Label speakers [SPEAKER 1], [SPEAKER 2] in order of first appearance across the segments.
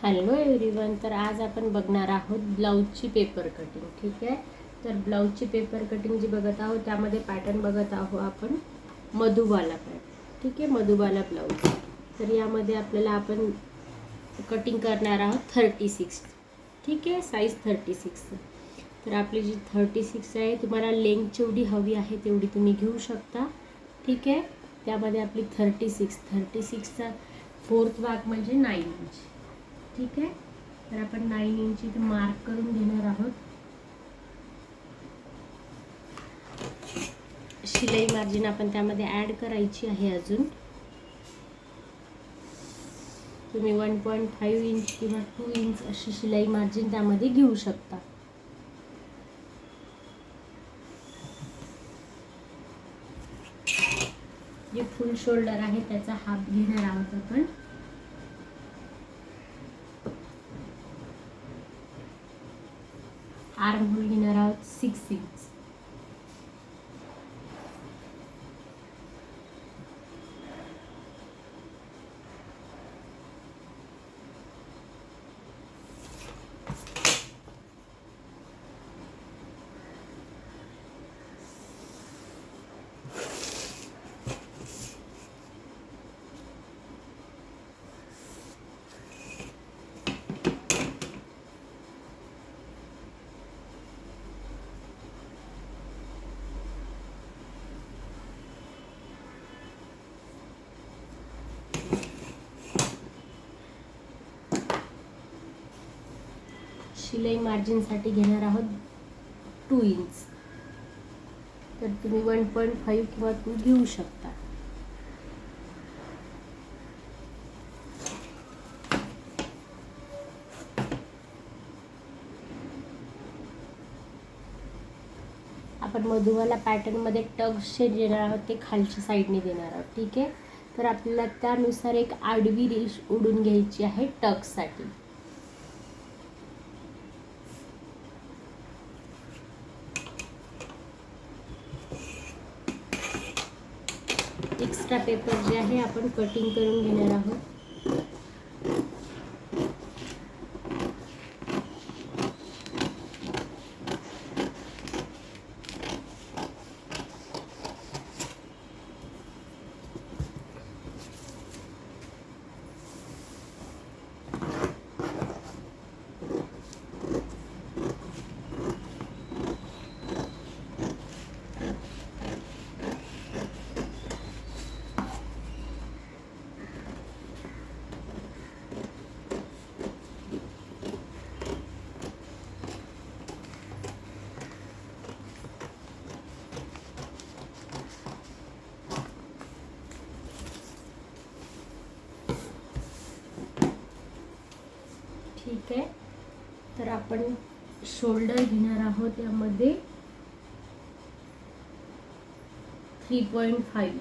[SPEAKER 1] Hello everyone. तर आज आपण बघणार आहोत ब्लाऊजची पेपर कटिंग. ठीक आहे. तर ब्लाऊजची पेपर कटिंग जी बघत आहोत त्यामध्ये पॅटर्न बघत आहोत आपण मधुबाला पॅटर्न. ठीक आहे, मधुबाला ब्लाऊज. तर यामध्ये आपल्याला आपण कटिंग करणार आहोत 36. ठीक आहे, साईज 36. तर आपली जी 36 आहे, तुम्हाला लेंथ जेवढी हवी आहे तेवढी तुम्ही घेऊ शकता. ठीक आहे. त्यामध्ये आपली 36चा फोर्थ भाग म्हणजे 9 इंच. ठीक आहे. तर आपण 9 इंच इथे मार्क करून घेणार आहोत. शिलाई मार्जिन आपण त्यामध्ये ॲड करायची आहे. अजून तुम्ही 1.5 इंच किंवा 2 इंच अशी शिलाई मार्जिन त्यामध्ये घेऊ शकता. जे फुल शोल्डर आहे त्याचा हाफ घेणार आहोत आपण. आर्म होल घेणार आहोत 6 इंच. शिलाई मार्जिनसाठी घेणार आहोत 2 इंच. तर तुम्ही 1.5 किंवा 2 घेऊ शकता. आपण मधुबाला पॅटर्नमध्ये टक्स जे देणार आहोत ते खालच्या साईडने देणार आहोत. ठीक आहे. तर आपल्याला त्यानुसार एक आडवी रेष ओढून घ्यायची आहे टक्ससाठी. एक्स्ट्रा पेपर जे आहे आपण कटिंग करून घेणार आहोत. ठीक आहे. तर आपण शोल्डर घेणार आहोत यामध्ये 3.5.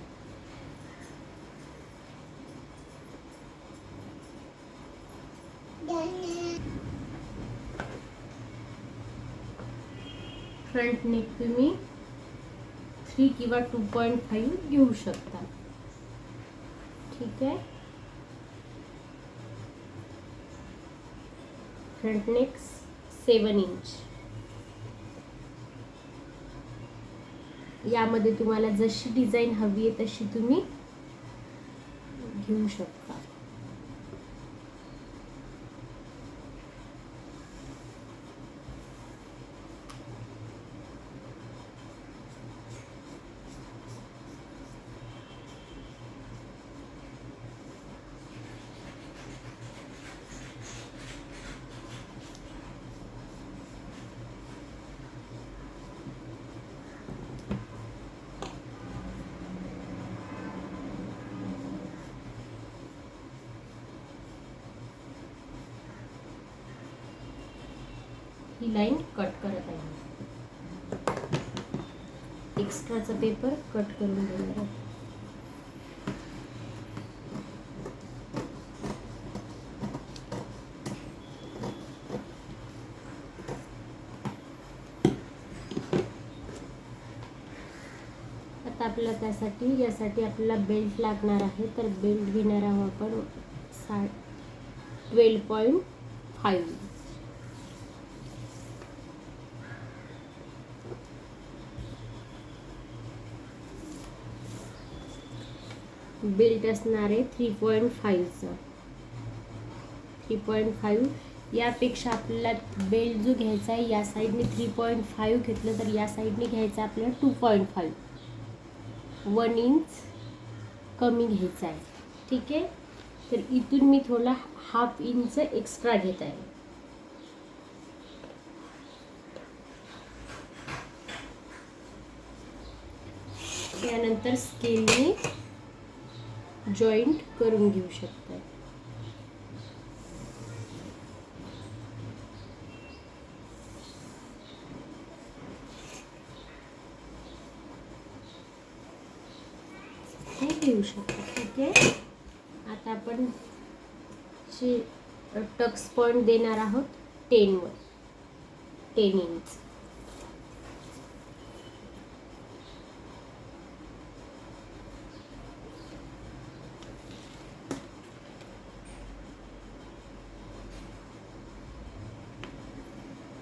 [SPEAKER 1] फ्रंट नेक तुम्ही 3 किंवा 2.5 घेऊ शकता. ठीक आहे. Front neck 7 inch. यामध्ये तुम्हाला जशी डिझाईन हवी आहे तशी तुम्ही घेऊ शकता. ही लाईन कट करत आहे. एक्स्ट्राचा पेपर कट करून देणार आहे. आता आपल्याला यासाठी आपल्याला बेल्ट लागणार आहे. तर बेल्ट घेणार आहोत आपण 12.5. बेल्ट असणार आहे 3.5चा. 3.5 यापेक्षा आपल्याला बेल्ट जो घ्यायचा आहे या साईडने 3.5 घेतलं तर या साईडने घ्यायचं आपल्याला 2.5. 1 इंच कमी घ्यायचा आहे. ठीक आहे. तर इथून मी थोडा हाफ इंच एक्स्ट्रा घेत आहे. त्यानंतर स्केलने जॉईंट करून घेऊ शकता. हे घेऊ शकता. ठीक आहे. आता आपण टक्स पॉइंट देणार आहोत 10 वर, 10 इंच.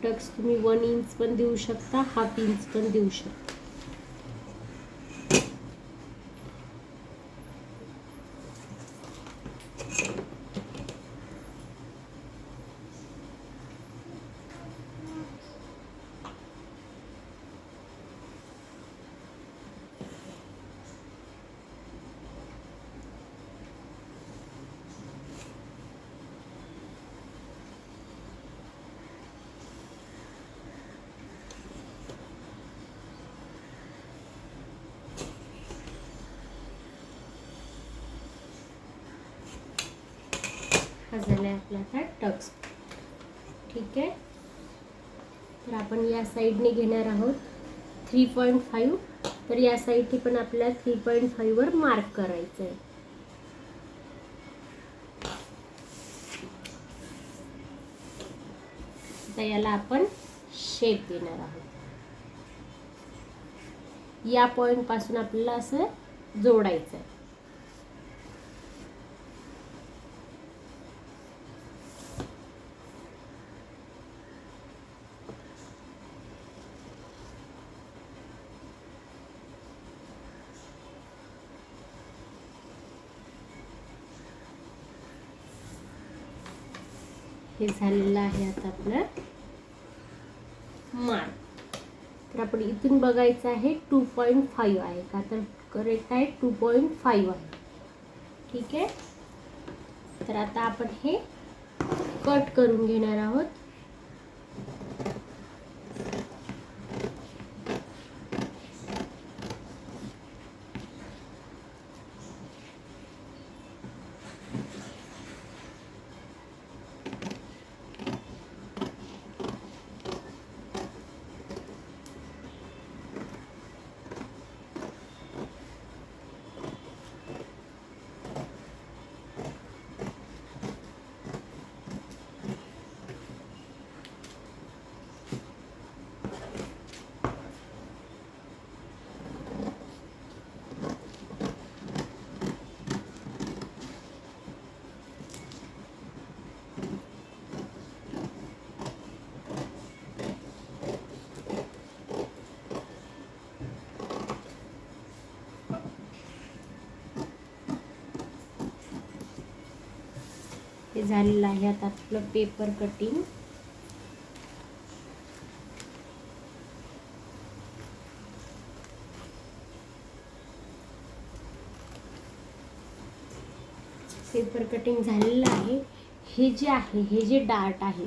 [SPEAKER 1] टक्स तुम्ही 1 इंच पण देऊ शकता, हाफ इंच पण देऊ शकता. हा झाला आहे आपला आता टक्स. ठीक आहे. तर आपण या साईडने घेणार आहोत 3.5. तर या साईडने पण आपल्याला 3.5 वर मार्क करायचं आहे. आता याला आपण शेप देणार आहोत. या पॉइंट पासून आपल्याला असं जोडायचं आहे. हे झालेलं आहे आता आपलं मार्क. तर आपण इथून बघायचं आहे 2.5 आहे का, तर करेक्ट आहे 2.5 आहे. ठीक आहे. तर आता आपण हे कट करून घेणार आहोत. हे झालेलं आहे आता आपलं पेपर कटिंग. पेपर कटिंग झालेलं आहे. हे जे आहे, हे जे डार्ट आहे,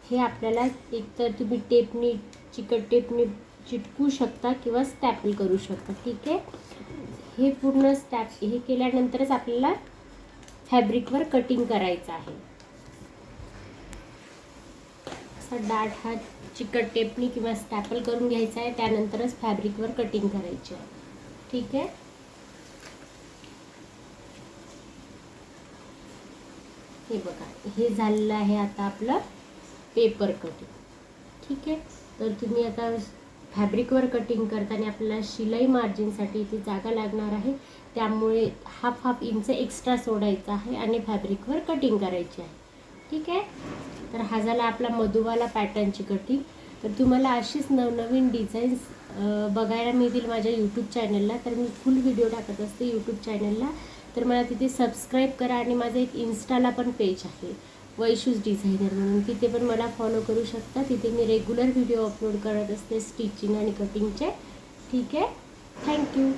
[SPEAKER 1] हे आपल्याला एकतर तुम्ही टेपनी, चिकट टेपनी चिटकू शकता किंवा स्टॅपल करू शकता. ठीक आहे. हे पूर्ण हे केल्यानंतरच आपल्याला फॅब्रिकवर कटिंग करायचं आहे. असा डार्ट हा चिकट टेपनी किंवा स्टॅपल करून घ्यायचा आहे, त्यानंतरच फॅब्रिकवर कटिंग करायची आहे. ठीक आहे. हे बघा, हे झालेलं आहे आता आपलं पेपर कटिंग. ठीक आहे. तर तुम्ही आता फॅब्रिकवर कटिंग करताना आपल्याला शिलाई मार्जिनसाठी इथे जागा लागणार आहे, त्यामुळे हाफ इंच एक्स्ट्रा सोडायचा आहे आणि फॅब्रिकवर कटिंग करायची आहे. ठीक आहे. तर हा झाला आपला मधुवाला पॅटर्नची कटिंग. तर तुम्हाला अशीच नवनवीन डिझाईन्स बघायला मिळतील माझ्या यूट्यूब चॅनलला. तर मी फुल व्हिडिओ टाकत असते यूट्यूब चॅनलला. तर मला तिथे सबस्क्राईब करा आणि माझं एक इन्स्टाला पण पेज आहे वैशूज डिझायनर म्हणून, तिथे पण मला फॉलो करू शकता. तिथे मी रेग्युलर व्हिडिओ अपलोड करत असते स्टिचिंग आणि कटिंगचे. ठीक आहे. थँक्यू.